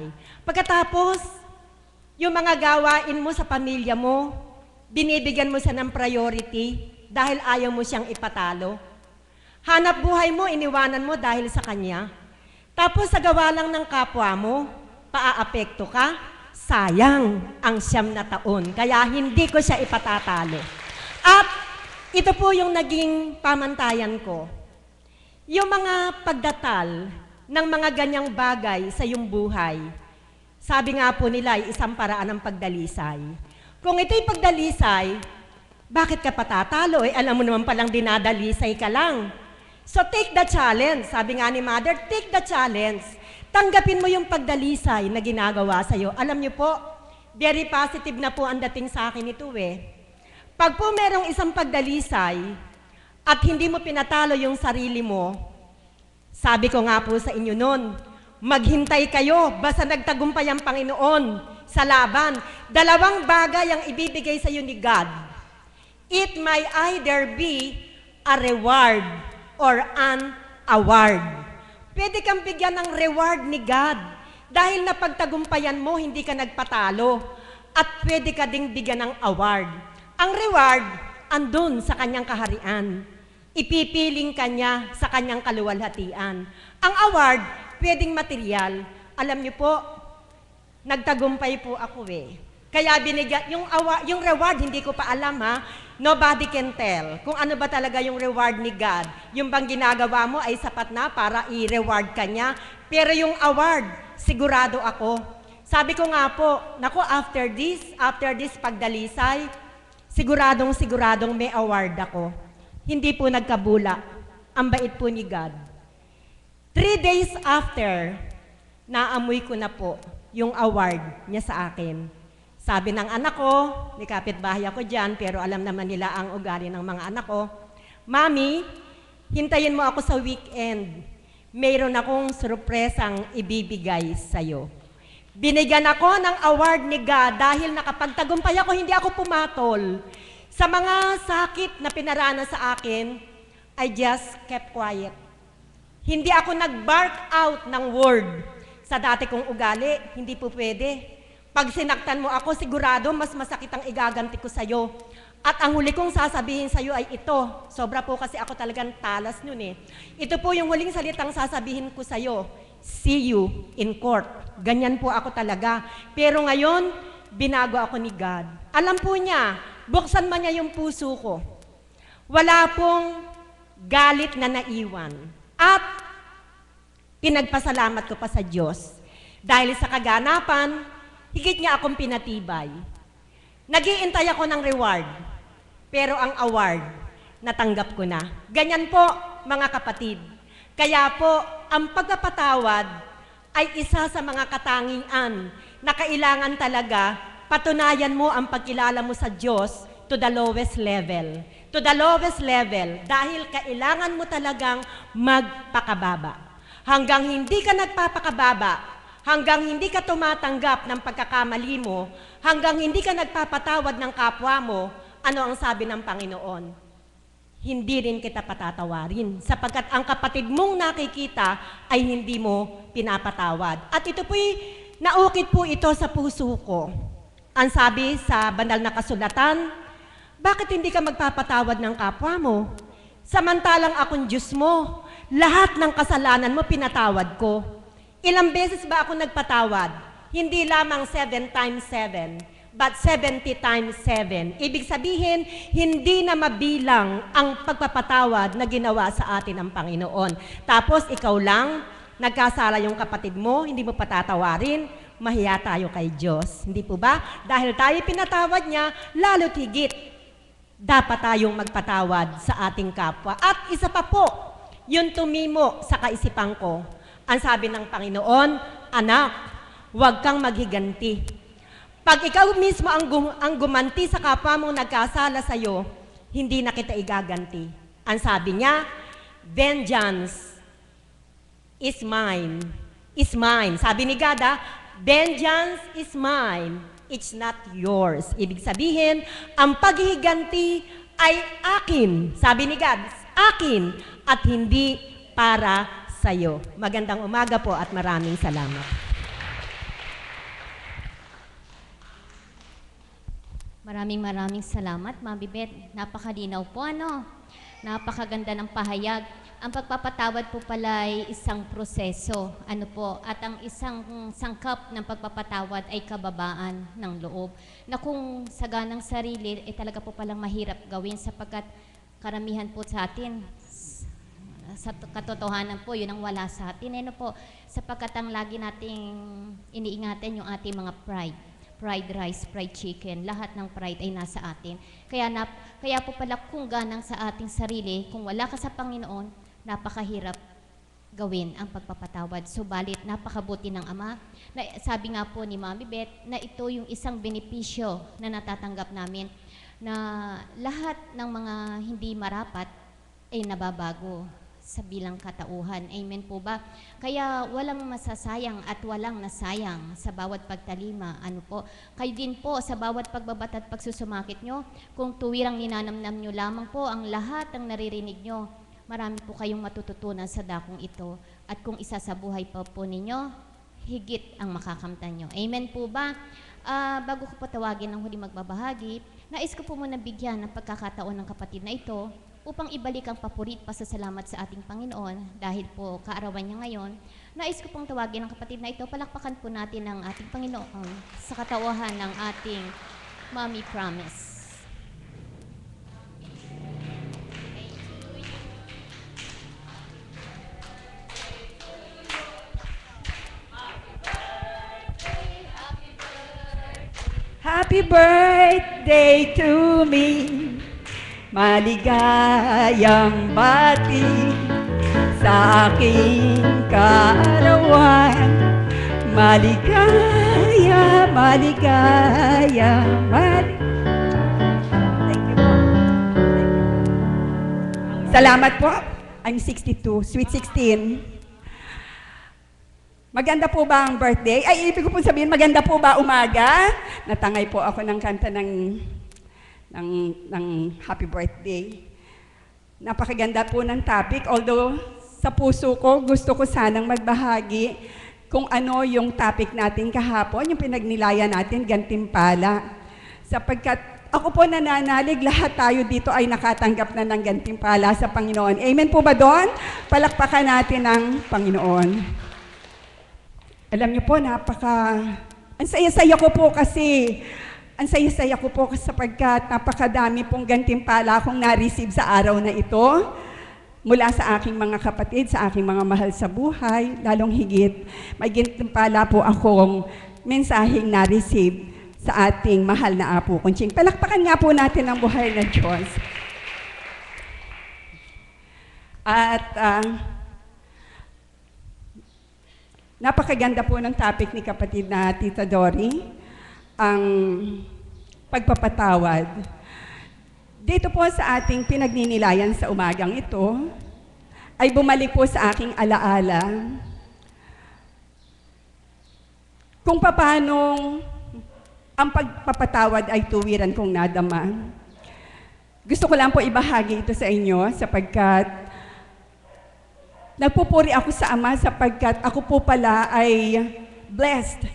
buhay. Pagkatapos, yung mga gawain mo sa pamilya mo, binibigyan mo siya ng priority dahil ayaw mo siyang ipatalo. Hanap buhay mo, iniwanan mo dahil sa kanya. Tapos sa gawa lang ng kapwa mo, paaapekto ka, sayang ang 9 na taon. Kaya hindi ko siya ipatatalo. At ito po yung naging pamantayan ko. Yung mga pagdatal ng mga ganyang bagay sa iyong buhay, sabi nga po nila ay isang paraan ng pagdalisay. Kung ito'y pagdalisay, bakit ka patatalo? Alam mo naman palang dinadalisay ka lang. So take the challenge. Sabi nga ni Mother, take the challenge. Tanggapin mo yung pagdalisay na ginagawa sa'yo. Alam niyo po, very positive na po ang dating sa akin ito Pag po merong isang pagdalisay at hindi mo pinatalo yung sarili mo, sabi ko nga po sa inyo noon, maghintay kayo, basta nagtagumpay ang Panginoon sa laban. 2 bagay ang ibibigay sa iyo ni God. It may either be a reward or an award. Pwede kang bigyan ng reward ni God dahil napagtagumpayan mo, hindi ka nagpatalo. At pwede ka ding bigyan ng award. Ang reward, andun sa kanyang kaharian. Ipipiling kanya sa kanyang kaluwalhatian. Ang award, pwedeng material. Alam niyo po, nagtagumpay po ako Kaya binigyan, yung reward, hindi ko pa alam Nobody can tell kung ano ba talaga yung reward ni God. Yung bang ginagawa mo ay sapat na para i-reward ka niya. Pero yung award, sigurado ako. Sabi ko nga po, naku, after this pagdalisay, siguradong may award ako. Hindi po nagkabula. Ang bait po ni God. 3 days after, naamoy ko na po yung award niya sa akin. Sabi ng anak ko, may kapitbahay ako dyan, pero alam naman nila ang ugali ng mga anak ko, Mami, hintayin mo ako sa weekend. Mayroon akong surpresang ibibigay sa'yo. Binigyan ako ng award ni God dahil nakapagtagumpay ako, hindi ako pumatol. Sa mga sakit na pinarana sa akin, I just kept quiet. Hindi ako nag-bark out ng word. Sa dati kong ugali, hindi po pwede. Pag sinaktan mo ako, sigurado mas masakit ang igaganti ko sa'yo. At ang huli kong sasabihin sa'yo ay ito. Sobra po kasi ako talagang talas nun Ito po yung huling salitang sasabihin ko sa'yo. See you in court. Ganyan po ako talaga. Pero ngayon, binago ako ni God. Alam po niya, buksan man niya yung puso ko. Wala pong galit na naiwan. At pinagpasalamat ko pa sa Diyos. Dahil sa kaganapan, higit niya akong pinatibay. Nag-iintay ako ng reward, pero ang award, natanggap ko na. Ganyan po, mga kapatid. Kaya po, ang pagpapatawad ay isa sa mga katangian na kailangan talaga patunayan mo ang pagkilala mo sa Diyos to the lowest level. To the lowest level, dahil kailangan mo talagang magpakababa. Hanggang hindi ka nagpapakababa, hanggang hindi ka tumatanggap ng pagkakamali mo, hanggang hindi ka nagpapatawad ng kapwa mo, ano ang sabi ng Panginoon? Hindi rin kita patatawarin, sapagkat ang kapatid mong nakikita ay hindi mo pinapatawad. At ito po'y naukit po ito sa puso ko. Ang sabi sa banal na kasulatan, bakit hindi ka magpapatawad ng kapwa mo? Samantalang akong Diyos mo, lahat ng kasalanan mo pinatawad ko. Ilang beses ba ako nagpatawad? Hindi lamang 7 times 7, but 70 times 7. Ibig sabihin, hindi na mabilang ang pagpapatawad na ginawa sa atin ng Panginoon. Tapos ikaw lang, nagkasala yung kapatid mo, hindi mo patatawarin, mahiya tayo kay Diyos. Hindi po ba? Dahil tayo pinatawad niya, lalo't higit, dapat tayong magpatawad sa ating kapwa. At isa pa po, yung tumimo sa kaisipan ko, ang sabi ng Panginoon, anak, huwag kang maghiganti. Pag ikaw mismo ang gumanti sa kapwa mong nagkasala sa'yo, hindi na kita igaganti. Ang sabi niya, vengeance is mine. Is mine. Sabi ni God, vengeance is mine. It's not yours. Ibig sabihin, ang paghihiganti ay akin. Sabi ni God, akin at hindi para sa'yo. Magandang umaga po at maraming salamat. Maraming salamat, Ma'am Bibet. Napakadinaw po, ano? Napakaganda ng pahayag. Ang pagpapatawad po pala ay isang proseso, ano po, at ang isang sangkap ng pagpapatawad ay kababaan ng loob. Na kung saganang sarili, talaga po palang mahirap gawin sapagkat karamihan po sa atin, sa katotohanan po, yun ang wala sa atin. Ano po, sapagkat ang lagi nating iniingatan yung ating mga pride. Fried rice, fried chicken, lahat ng pride ay nasa atin. Kaya po pala kung ganang sa ating sarili, kung wala ka sa Panginoon, napakahirap gawin ang pagpapatawad. Subalit, napakabuti ng Ama. Na, sabi nga po ni Mami Beth, na ito yung isang benepisyo na natatanggap namin, na lahat ng mga hindi marapat ay nababago sa bilang katauhan. Amen po ba? Kaya walang masasayang at walang nasayang sa bawat pagtalima. Ano po? Kayo din po sa bawat pagbabat at pagsusumakit nyo, kung tuwirang ninanamnam nyo lamang po ang lahat ng naririnig nyo, marami po kayong matututunan sa dakong ito. At kung isa sa buhay pa po ninyo, higit ang makakamtan nyo. Amen po ba? Bago ko po tawagin ang huli magbabahagi, nais ko po muna bigyan ng pagkakataon ng kapatid na ito upang ibalik ang papurit pasasalamat sa ating Panginoon dahil po kaarawan niya ngayon. Nais ko pong tawagin ang kapatid na ito, palakpakan po natin ang ating Panginoon sa katauhan ng ating Mommy Promise. Happy birthday to me, maligayang bati sa aking kaarawan. Maligaya, maligaya, Thank you po. Salamat po. I'm 62, sweet 16. Maganda po ba ang birthday? Ay, ibig ko po sabihin, maganda po ba umaga? Natangay po ako ng kanta ng happy birthday. Napakaganda po ng topic, although sa puso ko, gusto ko sanang magbahagi kung ano yung topic natin kahapon, yung pinagnilayan natin, gantimpala. Sapagkat ako po nananalig, lahat tayo dito ay nakatanggap na ng gantimpala sa Panginoon. Amen po ba doon? Palakpakan natin ang Panginoon. Alam niyo po, ang saya-saya ko po kasi, sapagkat napakadami pong gantimpala akong na-receive sa araw na ito mula sa aking mga kapatid, sa aking mga mahal sa buhay, lalong higit. May gantimpala po akong mensaheng na-receive sa ating mahal na Apo Kunching. Palakpakan nga po natin ang buhay ng Diyos. At napakaganda po ng topic ni kapatid na Tita Dory, ang pagpapatawad. Dito po sa ating pinagninilayan sa umagang ito, ay bumalik po sa aking alaala kung paano ang pagpapatawad ay tuwiran kong nadama. Gusto ko lang po ibahagi ito sa inyo sapagkat nagpupuri ako sa Ama sapagkat ako po pala ay blessed.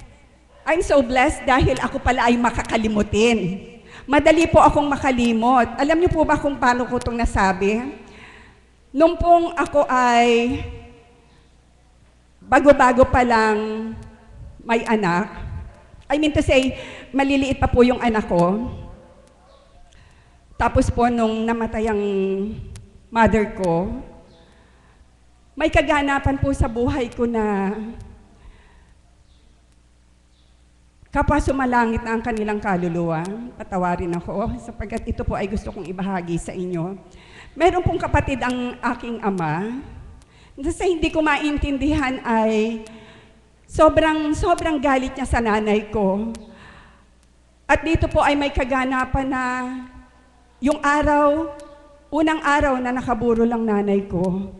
I'm so blessed dahil ako pala ay makakalimutin. Madali po akong makalimot. Alam niyo po ba kung paano ko itong nasabi? Nung pong ako ay bago-bago pa lang may anak, I mean to say, maliliit pa po yung anak ko. Tapos po nung namatay ang mother ko, may kaganapan po sa buhay ko na kapwa sumalangit na ang kanilang kaluluwa. Patawarin ako sapagkat ito po ay gusto kong ibahagi sa inyo. Meron pong kapatid ang aking ama na sa hindi ko maintindihan ay sobrang galit niya sa nanay ko. At dito po ay may kaganapan na yung unang araw na nakaburo lang nanay ko.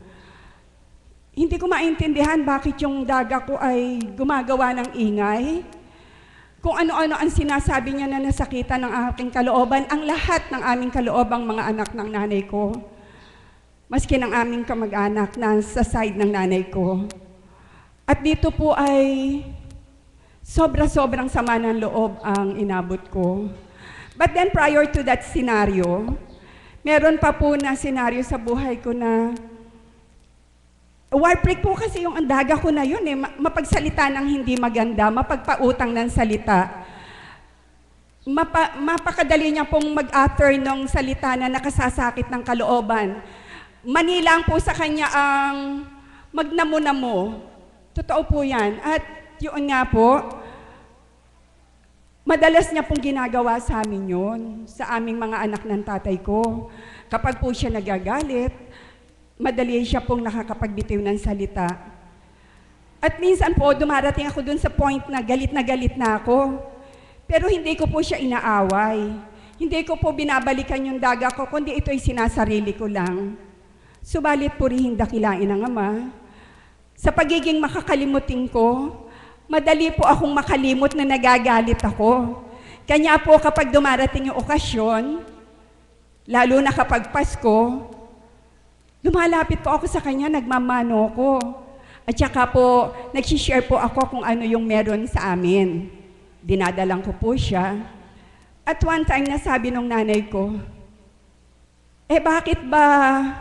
Hindi ko maintindihan bakit yung daga ko ay gumagawa ng ingay. Kung ano-ano ang sinasabi niya na nasakitan ng aking kalooban, ang lahat ng aming kaloobang mga anak ng nanay ko. Maski ng aming kamag-anak na sa side ng nanay ko. At dito po ay sobrang sama ng loob ang inabot ko. But then prior to that scenario, meron pa po na scenario sa buhay ko na warprig po kasi yung andaga ko na yun eh. Mapagsalita ng hindi maganda, mapagpautang ng salita. Mapakadali niya pong mag-utter ng salita na nakasasakit ng kalooban. Manilang po sa kanya ang magnamo-namo. Totoo po yan. At yun nga po, madalas niya pong ginagawa sa amin yun, sa aming mga anak ng tatay ko. Kapag po siya nagagalit, madali siya pong nakakapagbitiw ng salita. At minsan po, dumarating ako dun sa point na galit na ako. Pero hindi ko po siya inaaway. Hindi ko po binabalikan yung daga ko, kundi ito'y sinasarili ko lang. Subalit purihin dakilain ng Ama. Sa pagiging makakalimutin ko, madali po akong makalimot na nagagalit ako. Kanya po kapag dumarating yung okasyon, lalo na kapag Pasko, lumalapit po ako sa kanya, nagmamano ko. At saka po, nagsishare po ako kung ano yung meron sa amin. Dinadalang ko po siya. At one time nasabi nung nanay ko, bakit ba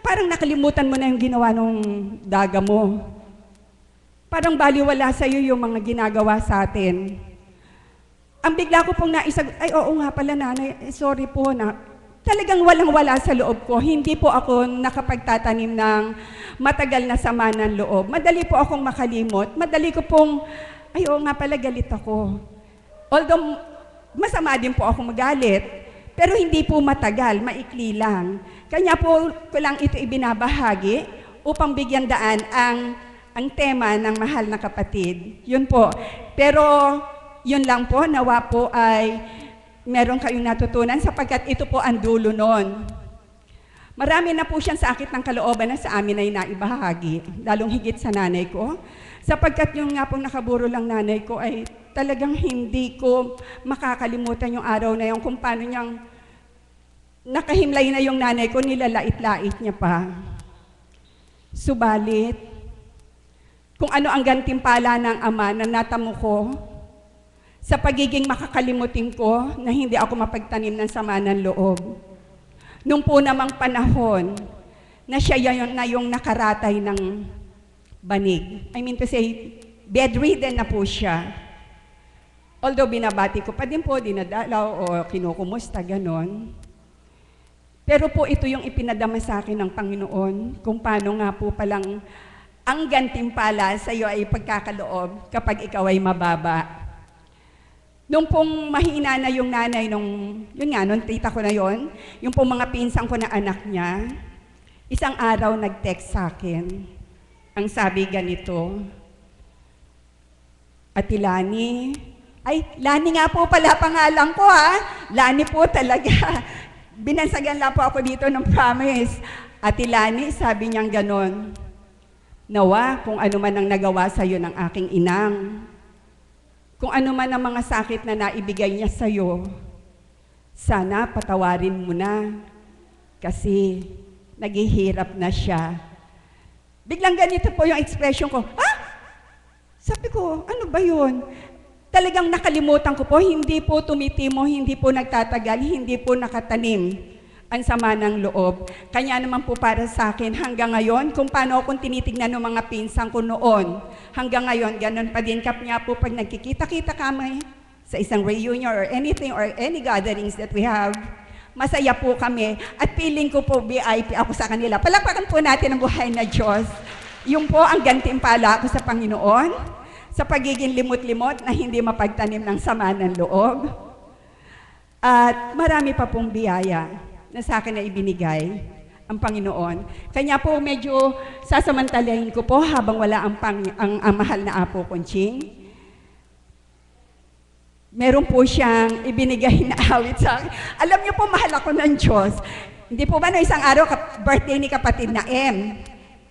parang nakalimutan mo na yung ginawa nung daga mo? Parang baliwala sa'yo yung mga ginagawa sa atin. Ang bigla ko pong naisag, oo nga pala nanay, sorry po na. Talagang walang-wala sa loob ko. Hindi po ako nakapagtatanim ng matagal na sama ng loob. Madali po akong makalimot. Madali ko pong, oo nga pala, galit ako. Although, masama din po ako magalit. Pero hindi po matagal, maikli lang. Kanya po ko lang ito ibinabahagi upang bigyan daan ang tema ng mahal na kapatid. Yun po. Pero, yun lang po, nawa po ay meron kayong natutunan sapagkat ito po ang dulo nun. Marami na po siyang sakit ng kalooban na sa amin ay naibahagi, lalong higit sa nanay ko. Sapagkat yung nga pong nakaburo lang nanay ko ay talagang hindi ko makakalimutan yung araw na yun kung paano niyang nakahimlay na yung nanay ko, nilalait-lait niya pa. Subalit, kung ano ang gantimpala ng Ama na natamo ko, sa pagiging makakalimutin ko na hindi ako mapagtanim ng sama ng loob. Nung po namang panahon na siya yung nakaratay ng banig. I mean to say, bedridden na po siya. Although binabati ko pa din po, dinadalaw o kinukumusta, ganon. Pero po ito yung ipinadama sa akin ng Panginoon kung paano nga po palang ang gantimpala sa iyo ay pagkakaloob kapag ikaw ay mababa. Nung pong mahina na yung nanay, nung tita ko na yon, yung pong mga pinsan ko na anak niya, isang araw nag-text sa akin. Ang sabi ganito, Ate Lani, Lani nga po pala pangalan ko Lani po talaga. Binansagan lang po ako dito ng promise. Ate Lani, sabi niyang ganon, nawa kung ano man ang nagawa sa iyo ng aking inang, kung ano man ang mga sakit na naibigay niya sa iyo, sana patawarin mo na kasi naghihirap na siya. Biglang ganito po yung expression ko, Sabi ko, ano ba yun? Talagang nakalimutan ko po, hindi po tumitimo, hindi po nagtatagal, hindi po nakatanim ang sama ng loob. Kanya naman po para sa akin hanggang ngayon, kung paano akong tinitignan ng mga pinsan ko noon, hanggang ngayon, ganun pa din kanya po pag nagkikita-kita kami sa isang reunion or anything or any gatherings that we have, masaya po kami at feeling ko po VIP ako sa kanila. Palakpakan po natin ang buhay na Diyos. Yung po ang gantimpala ko sa Panginoon, sa pagiging limot-limot na hindi mapagtanim ng sama ng loob. At marami pa pong biyaya na sa akin na ibinigay ang Panginoon. Kanya po medyo sasamantalahin ko po habang wala ang mahal na Apo Conching. Meron po siyang ibinigay na awit sa akin. Alam niyo po, mahal ako ng Diyos. Hindi po ba no isang araw, birthday ni kapatid na M,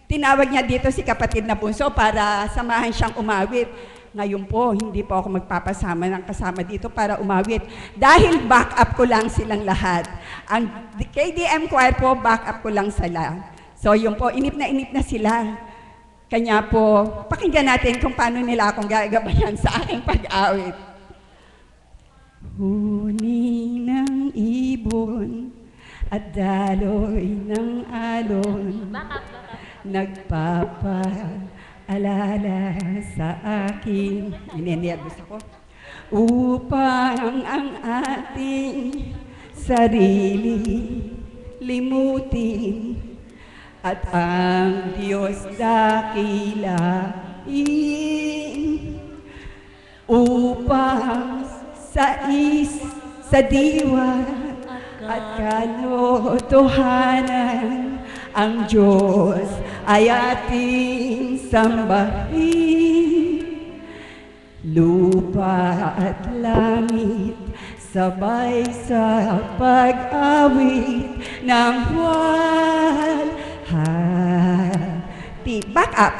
tinawag niya dito si kapatid na Bunso para samahan siyang umawit. Ngayon po, hindi po ako magpapasama ng kasama dito para umawit. Dahil back-up ko lang silang lahat. Ang KDM choir po, back-up ko lang sila. So yun po, inip na sila. Kanya po, pakinggan natin kung paano nila akong gagabayan sa aking pag-awit. Huni ng ibon at daloy ng alon, nagpapaalala sa akin. Ninenervous ako. Upang ang ating sarili limutin at ang Diyos dakilain, upang sa diwa at kalotohanan ang Diyos ay ating sambahin. Lupa at langit sabay sa pag-awit ng walhati. Back up.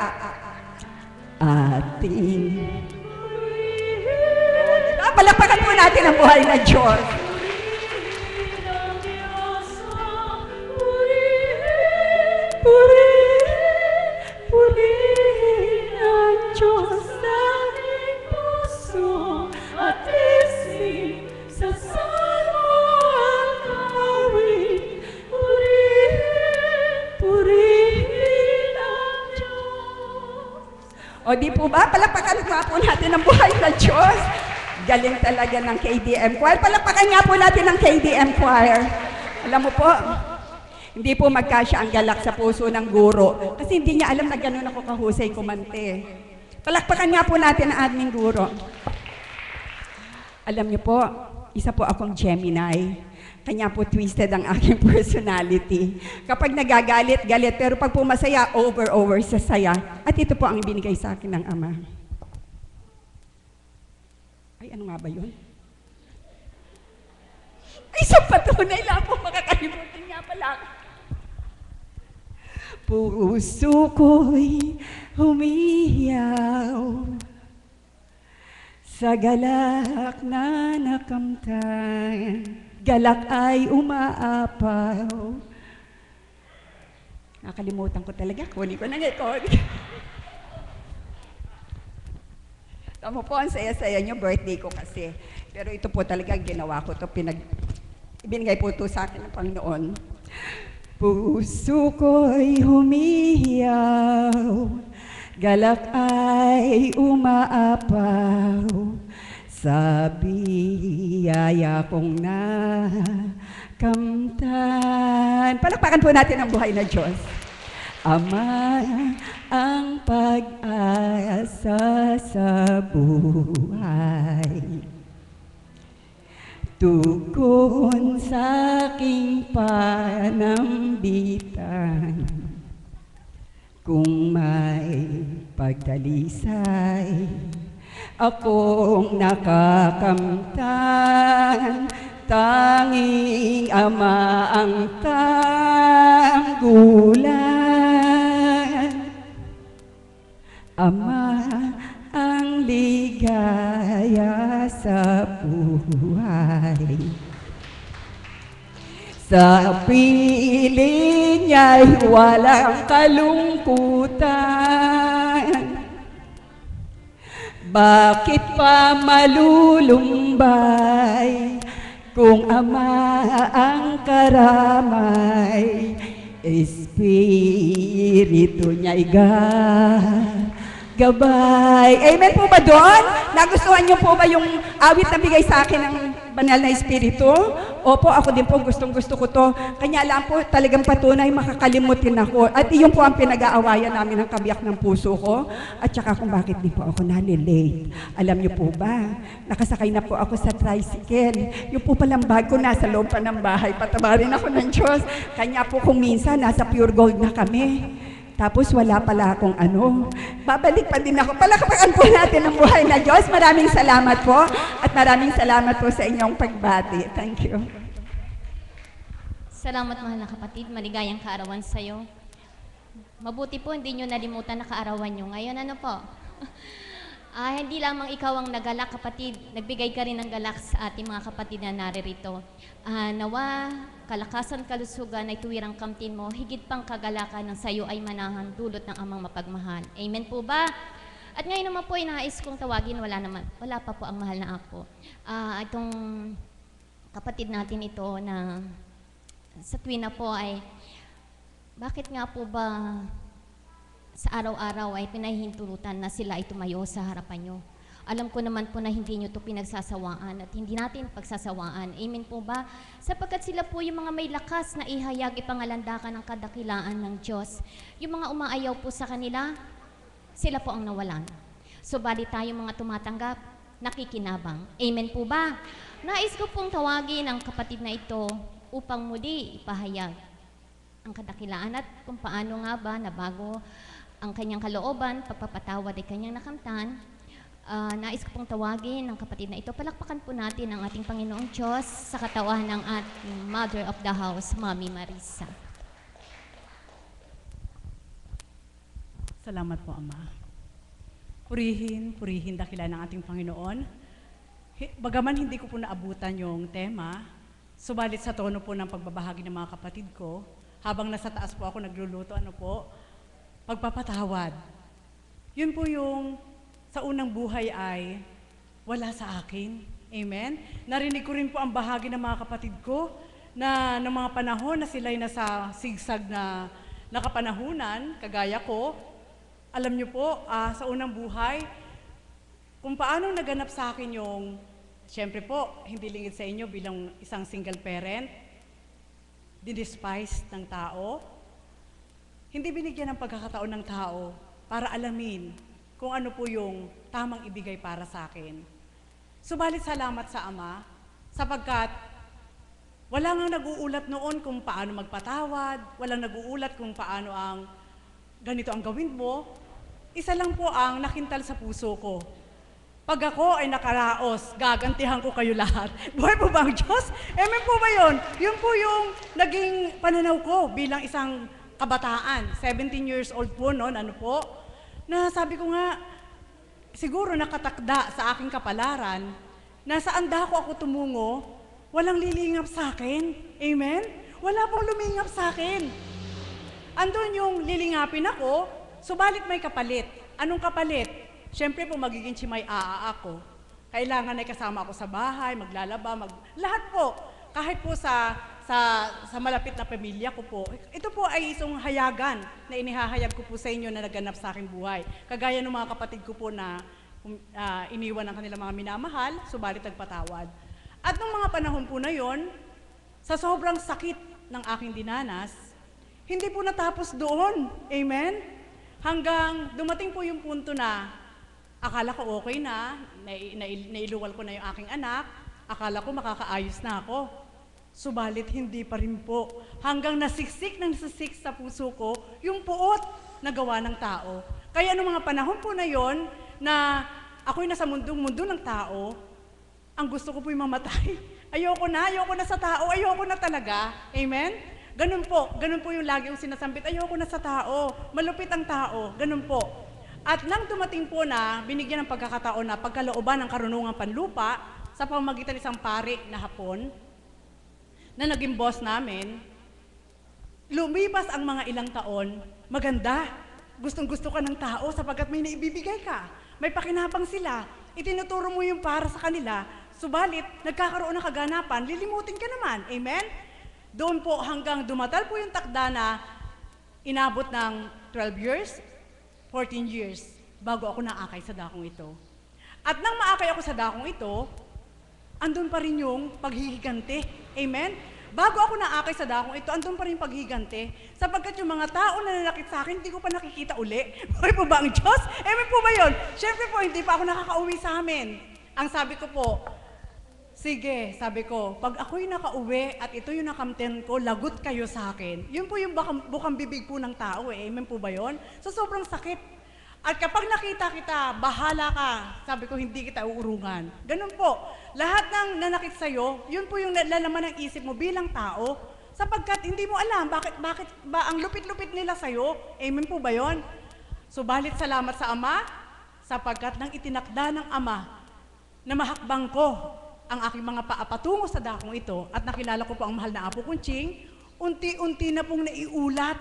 Ating palakpakan po natin ang buhay na Diyos. Purihin ang Diyos sa aking puso at isip sa salmo at awit. Purihin ang Diyos. O di po ba? Palakpakan nga po natin ang buhay na Diyos. Galing talaga ng KDM Choir. Palakpakan nga po natin ang KDM Choir. Alam mo po, hindi po magkasya ang galak sa puso ng guro. Kasi hindi niya alam na gano'n ako kahusay kumante. Palakpakan nga po natin ang aming guro. Alam niyo po, isa po akong Gemini. Kanya po twisted ang aking personality. Kapag nagagalit, galit. Pero pag po masaya, over sa saya. At ito po ang binigay sa akin ng Ama. Ay, ano nga ba yun? Ay, sa patunay lang po makakalimutin nga pala. Puso ko'y humihiyaw sa galak na nakamtan. Galak ay umaapaw. Nakalimutan ko talaga. Kunin ko na ngayon. Tama po, ang saya-saya nyo, birthday ko kasi. Pero ito po talaga ginawa ko to, ibinigay po ito sa akin ng Panginoon. Puso ko'y humihiyaw, galak ay umaapaw, sa biyaya kong nakamtan. Palakpakan po natin ang buhay na Diyos. Ama, ang pag-asa sa buhay, tugon sa aking panambitan. Kung may pagdalisay, akong nakakamtan, tanging Ama ang tanggulan. Ama ang ligaya sa buhay. Sa piling niya'y walang kalungkutan. Bakit pa malulumbay kung Ama ang karamay? Espiritu niya'y gabay. Amen po ba doon? Nagustuhan niyo po ba yung awit na bigay sa akin ng banal na Espiritu? Opo, ako din po, gustong-gusto ko to. Kanya lang po, talagang patunay, makakalimutin ako. At iyon po ang pinag-aawayan namin ng kabiyak ng puso ko. At saka kung bakit di po ako nalilate. Alam niyo po ba, nakasakay na po ako sa tricycle. Yung po palang bag ko nasa loob pa ng bahay. Patabarin ako ng Diyos. Kanya po kung minsan, nasa Pure Gold na kami. Tapos wala pala akong ano. Babalik pa din ako. Palakpakan po natin ang buhay na Diyos. Maraming salamat po. At maraming salamat po sa inyong pagbati. Thank you. Salamat, mahal na kapatid. Maligayang kaarawan sa'yo. Mabuti po, hindi nyo nalimutan na kaarawan nyo. Ngayon, ano po? Hindi lamang ikaw ang nagalak, kapatid. Nagbigay ka rin ng galak sa ating mga kapatid na naririto. Nawa, kalakasan, kalusugan ay tuwirang kamtin mo, higit pang kagalakan ng sayo ay manahan dulot ng amang mapagmahal. Amen po ba? At ngayon naman po, inais kong tawagin, wala pa po ang mahal na apo. Itong kapatid natin ito na sa tuwi na po ay, bakit nga po ba sa araw-araw ay pinahihintulutan na sila ay tumayo sa harapan nyo? Alam ko naman po na hindi nyo ito pinagsasawaan at hindi natin pagsasawaan. Amen po ba? Sapagkat sila po yung mga may lakas na ihayag, ipangalandakan ng kadakilaan ng Diyos. Yung mga umaayaw po sa kanila, sila po ang nawalan. Subalit tayong mga tumatanggap, nakikinabang. Amen po ba? Nais ko pong tawagin ang kapatid na ito upang muli ipahayag ang kadakilaan at kung paano nga ba nabago ang kanyang kalooban, pagpapatawad ay kanyang nakamtan. Nais ko pong tawagin ang kapatid na ito. Palakpakan po natin ang ating Panginoong Diyos sa katawan ng ating Mother of the House, Mami Marisa. Salamat po, Ama. Purihin dakila ng ating Panginoon. Bagaman hindi ko po naabutan yung tema, subalit sa tono po ng pagbabahagi ng mga kapatid ko, habang nasa taas po ako nagluluto, pagpapatawad. Yun po yung sa unang buhay ay wala sa akin. Amen? Narinig ko rin po ang bahagi ng mga kapatid ko na ng mga panahon na sila'y nasa sigsag na nakapanahunan, kagaya ko. Alam niyo po, sa unang buhay, kung paano naganap sa akin yung, siyempre po, hindi lingid sa inyo bilang isang single parent, didespise ng tao, hindi binigyan ng pagkakataon ng tao para alamin kung ano po yung tamang ibigay para sa akin. Subalit salamat sa Ama, sapagkat wala nang nag-uulat noon kung paano magpatawad, walang nag-uulat kung paano ang ganito ang gawin mo. Isa lang po ang nakintal sa puso ko. Pag ako ay nakaraos, gagantihan ko kayo lahat. Buhay po ba ang Diyos? Amen po ba yun? Yun po yung naging pananaw ko bilang isang kabataan. 17 years old po noon, na sabi ko nga, siguro nakatakda sa aking kapalaran, na saan dako ako tumungo, walang lilingap sa akin. Amen? Wala pong lumingap sa akin. Andun yung lilingapin ako, subalit may kapalit. Anong kapalit? Siyempre po, magiging chimay-aa ako. Kailangan ay kasama ako sa bahay, maglalaba, lahat po. Kahit po sa malapit na pamilya ko po. Ito po ay isang hayagan na inihahayag ko po sa inyo na naganap sa aking buhay. Kagaya ng mga kapatid ko po na iniwan ng kanilang mga minamahal, subalit nagpatawad. At nung mga panahon po na yon, sa sobrang sakit ng aking dinanas, hindi po natapos doon. Amen? Hanggang dumating po yung punto na akala ko okay na, nailuwal ko na yung aking anak, akala ko makakaayos na ako. Subalit hindi pa rin po. Hanggang nasiksik sa puso ko yung puot na gawa ng tao. Kaya noong mga panahon po na yon na ako'y nasa mundo ng tao, ang gusto ko po'y mamatay. Ayoko na sa tao, ayoko na talaga. Amen? Ganun po yung lagi yung sinasambit, ayoko na sa tao, malupit ang tao, ganun po. At nang dumating po na, binigyan ng pagkakataon na pagkalooban ng karunungang panlupa sa pamamagitan isang pari na Hapon, na naging boss namin, lumipas ang mga ilang taon, maganda, gustong-gusto ka ng tao sapagkat may naibibigay ka, may pakinabang sila, itinuturo mo yung para sa kanila, subalit, nagkakaroon ng kaganapan, lilimutin ka naman, amen? Doon po hanggang dumatal po yung takda na inabot ng 12 years, 14 years, bago ako naakay sa dakong ito. At nang maakay ako sa dakong ito, andun pa rin yung paghihigante. Amen? Bago ako naakay sa dakong ito, andun pa rin paghihigante. Sapagkat yung mga tao na nanakit sa akin, hindi ko pa nakikita uli. Buhay po ba ang Diyos? Amen po ba yun? Siyempre po, hindi pa ako nakakauwi sa amin. Ang sabi ko po, sige, sabi ko, pag ako'y nakauwi at ito yung nakamten ko, lagot kayo sa akin. Yun po yung bukang bibig po ng tao eh. Amen po ba yun? So sobrang sakit. At kapag nakita kita, bahala ka. Sabi ko, hindi kita uurungan. Ganun po. Lahat ng nanakit sa'yo, yun po yung lalaman ng isip mo bilang tao, sapagkat hindi mo alam bakit ba ang lupit-lupit nila sa'yo. Amen po ba yun? Subalit salamat sa Ama, sapagkat nang itinakda ng Ama na mahakbang ko ang aking mga paa patungo sa dakong ito at nakilala ko po ang mahal na Apo Kunching, unti-unti na pong naiulat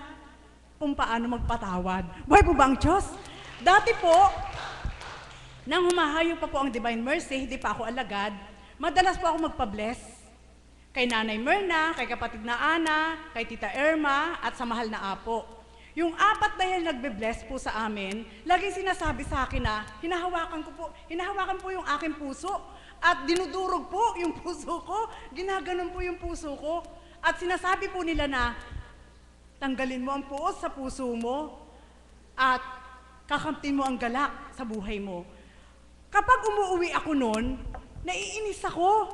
kung paano magpatawad. Buhay po ba ang Diyos? Dati po, Nang humahayo pa po ang Divine Mercy, hindi pa ako alagad, madalas po ako magpa-bless. Kay Nanay Myrna, kay kapatid na Ana, kay Tita Irma, at sa mahal na Apo. Yung apat na yan nagbe-bless po sa amin, laging sinasabi sa akin na hinahawakan po yung aking puso, at dinudurog po yung puso ko, ginaganon po yung puso ko, at sinasabi po nila na, tanggalin mo ang puos sa puso mo, at kakamtin mo ang galak sa buhay mo. Kapag umuwi ako noon, naiinis ako.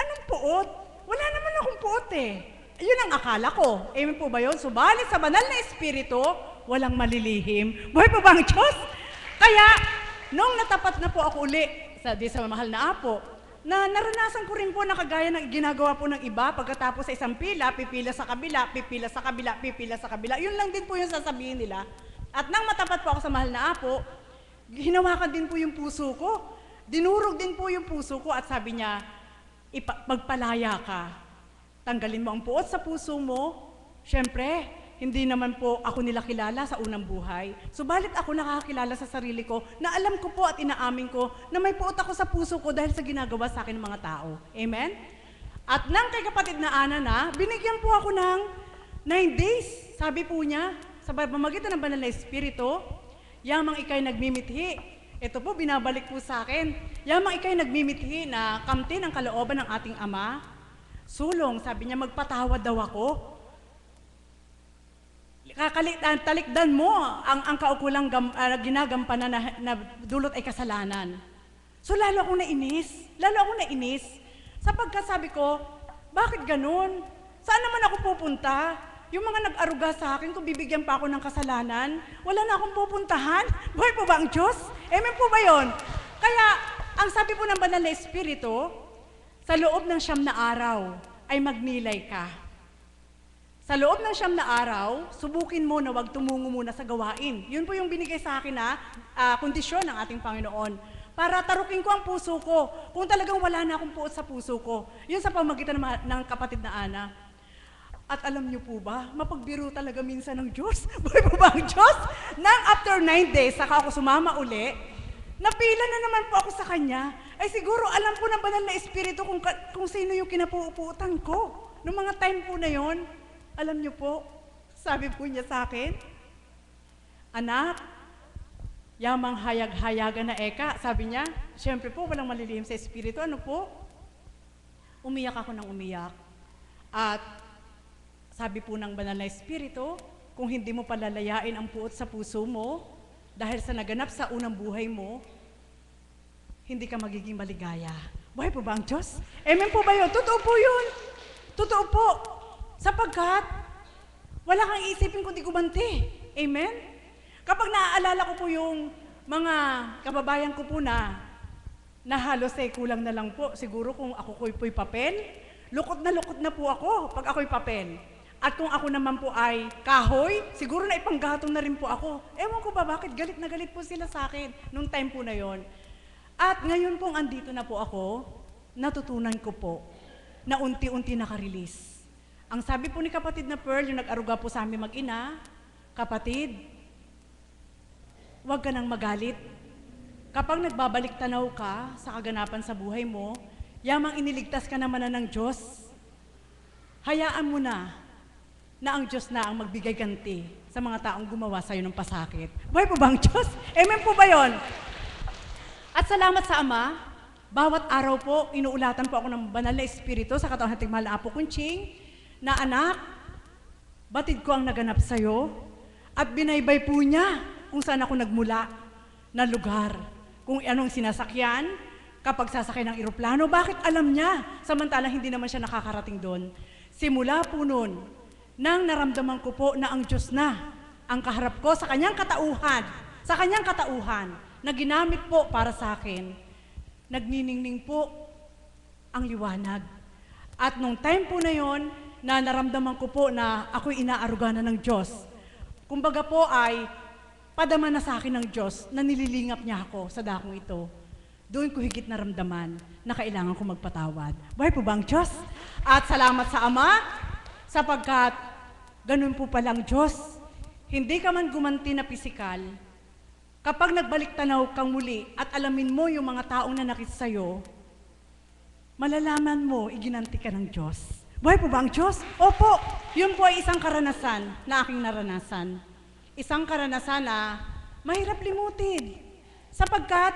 Anong puot? Wala naman akong puot eh. Yun ang akala ko. Amen po ba yun? Subalit sa banal na espiritu, walang malilihim. Buhay po ba ang Diyos? Kaya, nung natapat na po ako uli sa mahal na Apo, na naranasan ko rin po na kagaya ng ginagawa po ng iba, pagkatapos sa isang pila, pipila sa kabila, pipila sa kabila, pipila sa kabila. Yun lang din po yung sasabihin nila. At nang matapat po ako sa mahal na Apo, hinawakan din po yung puso ko. Dinurog din po yung puso ko at sabi niya, magpalaya ka. Tanggalin mo ang puot sa puso mo. Siyempre, hindi naman po ako nila kilala sa unang buhay. Subalit ako nakakakilala sa sarili ko na alam ko po at inaamin ko na may puot ako sa puso ko dahil sa ginagawa sa akin ng mga tao. Amen? At nang kay kapatid na Ana na, binigyan po ako ng 9 days. Sabi po niya, sa pamamagitan ng banal na espiritu, yamang ikay nagmimithi. Ito po, binabalik po sa akin. Yamang ikay nagmimithi na kamtin ang kalooban ng ating Ama. Sulong, sabi niya, magpatawad daw ako. Talikdan mo ang kaukulang ginagampanan na dulot ay kasalanan. So lalo akong nainis. Sapagkat sabi ko, bakit ganun? Saan naman ako pupunta? Yung mga nag-aruga sa akin, kung bibigyan pa ako ng kasalanan, wala na akong pupuntahan. Buhay po ba ang Diyos? Amen po ba yun? Kaya, ang sabi po ng banal na espiritu, sa loob ng 9 na araw ay magnilay ka. Sa loob ng 9 na araw, subukin mo na wag tumungo muna sa gawain. Yun po yung binigay sa akin na kondisyon ng ating Panginoon. Para tarukin ko ang puso ko, kung talagang wala na akong puot sa puso ko. Yun sa pamagitan ng kapatid na Ana. At alam niyo po ba, mapagbiro talaga minsan ng Diyos. Buhay po ba ang Diyos? Nang after 9 days, saka ako sumama uli, napila na naman po ako sa Kanya. Ay siguro alam po ng banal na espiritu kung sino yung kinapuuputan ko. Noong mga time po na yon, alam niyo po, sabi po niya sa akin, anak, yamang hayag-hayagan na eka, sabi niya, siyempre po, walang malilihim sa espiritu. Ano po? Umiyak ako ng umiyak. At sabi po ng banal na espiritu, kung hindi mo palalayain ang puot sa puso mo, dahil sa naganap sa unang buhay mo, hindi ka magiging maligaya. Buhay po ba ang Diyos? Amen po ba yun? Totoo po yun. Totoo po. Sapagkat, wala kang iisipin kundi gumanti. Amen? Kapag naaalala ko po yung mga kababayan ko po na halos ay kulang na lang po, siguro kung ako ko'y papel, lukot na po ako pag ako'y papel. At kung ako naman po ay kahoy, siguro na ipanggatong na rin po ako. Ewan ko ba bakit galit na galit po sila sa akin nung time po na yon. At ngayon pong andito na po ako, natutunan ko po na unti-unti nakarelease. Ang sabi po ni kapatid na Pearl, yung nag-aruga po sa amin mag-ina, kapatid, huwag ka nang magalit. Kapag nagbabalik tanaw ka sa kaganapan sa buhay mo, yamang iniligtas ka naman na ng Diyos, hayaan mo na ang Diyos na ang magbigay ganti sa mga taong gumawa sa'yo ng pasakit. Buhay po ba ang Diyos? Amen po ba yon? At salamat sa Ama, bawat araw po, inuulatan po ako ng banal na espiritu sa katawan nating mahal na Apo Kunching, na anak, batid ko ang naganap sa'yo, at binaybay po niya kung saan ako nagmula na lugar, kung anong sinasakyan, kapag sasakay ng eroplano, bakit alam niya, samantalang hindi naman siya nakakarating doon. Simula po noon, nang naramdaman ko po na ang Diyos na ang kaharap ko sa kanyang katauhan na ginamit po para sa akin, nagniningning po ang liwanag. At nung time po na yon, na naramdaman ko po na ako'y inaaruga na ng Diyos, kumbaga po ay padama na sa akin ng Diyos na nililingap niya ako sa dakong ito. Doon ko higit naramdaman na kailangan ko magpatawad. Buhay po ba ang Diyos? At salamat sa Ama, sapagkat ganun po palang Diyos, hindi ka man gumanti na pisikal, Kapag nagbalik tanaw kang muli at alamin mo yung mga taong nanakit sa'yo, malalaman mo, iginanti ka ng Diyos. Buhay po ba ang Diyos? Opo, yun po ay isang karanasan na aking naranasan. Isang karanasan na mahirap limutin. Sapagkat,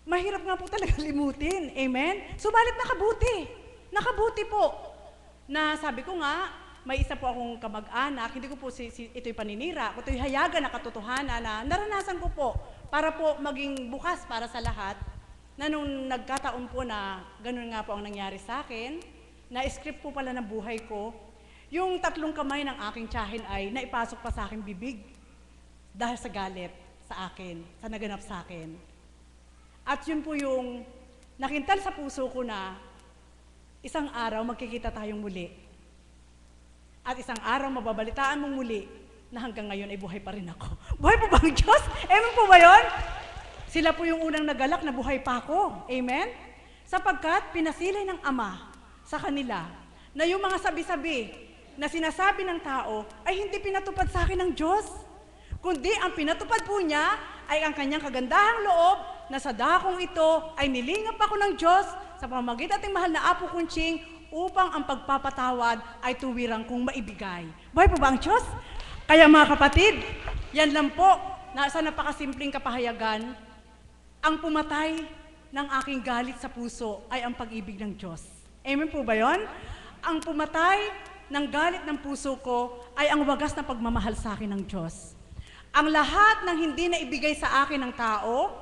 mahirap nga po talaga limutin. Amen? Subalit nakabuti. Nakabuti po. Na sabi ko nga, may isa po akong kamag-anak, hindi ko po ito'y paninira, ito'y hayagan na katotohanan na naranasan ko po para po maging bukas para sa lahat, na nung nagkataon po na ganun nga po ang nangyari sa akin, na script po pala ng buhay ko, yung 3 kamay ng aking tiyahin ay naipasok pa sa aking bibig dahil sa galit sa akin, sa naganap sa akin. At yun po yung nakintal sa puso ko na isang araw magkikita tayong muli. At isang araw mababalitaan mong muli na hanggang ngayon ay buhay pa rin ako. Buhay po ba ang Diyos? Amen po ba yun? Sila po yung unang nagalak na buhay pa ako. Amen? Sapagkat pinasilay ng Ama sa kanila na yung mga sabi-sabi na sinasabi ng tao ay hindi pinatupad sa akin ng Diyos. Kundi ang pinatupad po niya ay ang kanyang kagandahang loob na sa dakong ito ay nilingap ako ng Diyos sa pamamagitan ating mahal na Apo Kunching upang ang pagpapatawad ay tuwirang kong maibigay. Buhay po ba ang Diyos? Kaya mga kapatid, yan lang po, sa napakasimpleng kapahayagan, ang pumatay ng aking galit sa puso ay ang pag-ibig ng Diyos. Amen po ba yun? Ang pumatay ng galit ng puso ko ay ang wagas na pagmamahal sa akin ng Diyos. Ang lahat ng hindi na ibigay sa akin ng tao,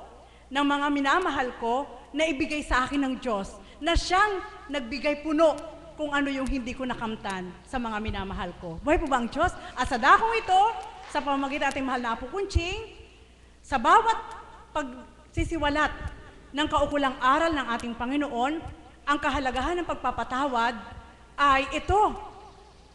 ng mga minamahal ko, na ibigay sa akin ng Diyos, na siyang nagbigay puno kung ano yung hindi ko nakamtan sa mga minamahal ko. Buhay po ba ang Diyos? At sa dakong ito, sa pamamagitan ating mahal na Apo Kunching, sa bawat pagsisiwalat ng kaukulang aral ng ating Panginoon, ang kahalagahan ng pagpapatawad ay ito.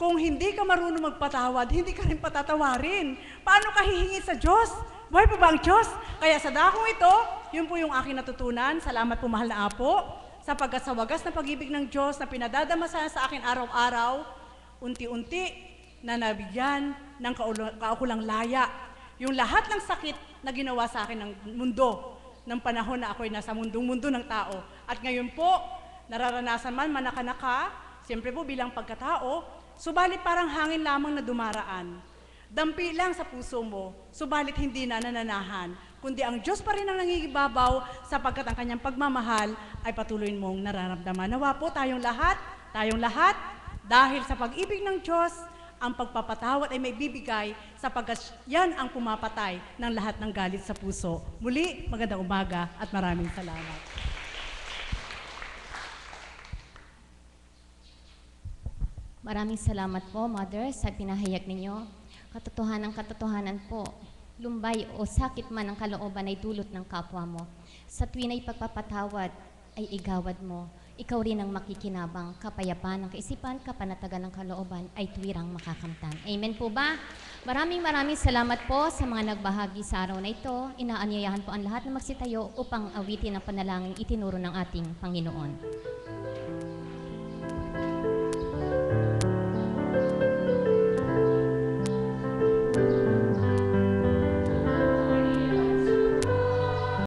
Kung hindi ka marunong magpatawad, hindi ka rin patatawarin. Paano ka hihingi sa Diyos? Buhay po ba ang Diyos? Kaya sa dakong ito, yun po yung aking natutunan. Salamat po mahal na Apo, sapagkat sa wagas na pag-ibig ng Diyos na pinadadamasa sa akin araw-araw, unti-unti na nabigyan ng kaukulang laya. Yung lahat ng sakit na ginawa sa akin ng mundo, ng panahon na ako'y nasa mundong-mundo ng tao. At ngayon po, nararanasan man manaka-naka, siyempre po bilang pagkatao, subalit parang hangin lamang na dumaraan. Dampi lang sa puso mo, subalit hindi na nananahan, kundi ang Diyos pa rin ang nangigibabaw sapagkat ang kanyang pagmamahal ay patuloy mong nararamdaman. Nawa po tayong lahat, dahil sa pag-ibig ng Diyos, ang pagpapatawad ay may bibigay sapagkat yan ang pumapatay ng lahat ng galit sa puso. Muli, magandang umaga at maraming salamat. Maraming salamat po, Mother, sa pinahayag ninyo. Katotohanan po, lumbay o sakit man ang kalooban ay dulot ng kapwa mo. Sa tuwin ay pagpapatawad ay igawad mo. Ikaw rin ang makikinabang, kapayapaan ng kaisipan, kapanatagan ng kalooban ay tuwirang makakamtan. Amen po ba? Maraming salamat po sa mga nagbahagi sa araw na ito. Inaanyayahan po ang lahat na magsitayo upang awitin ang panalangin itinuro ng ating Panginoon.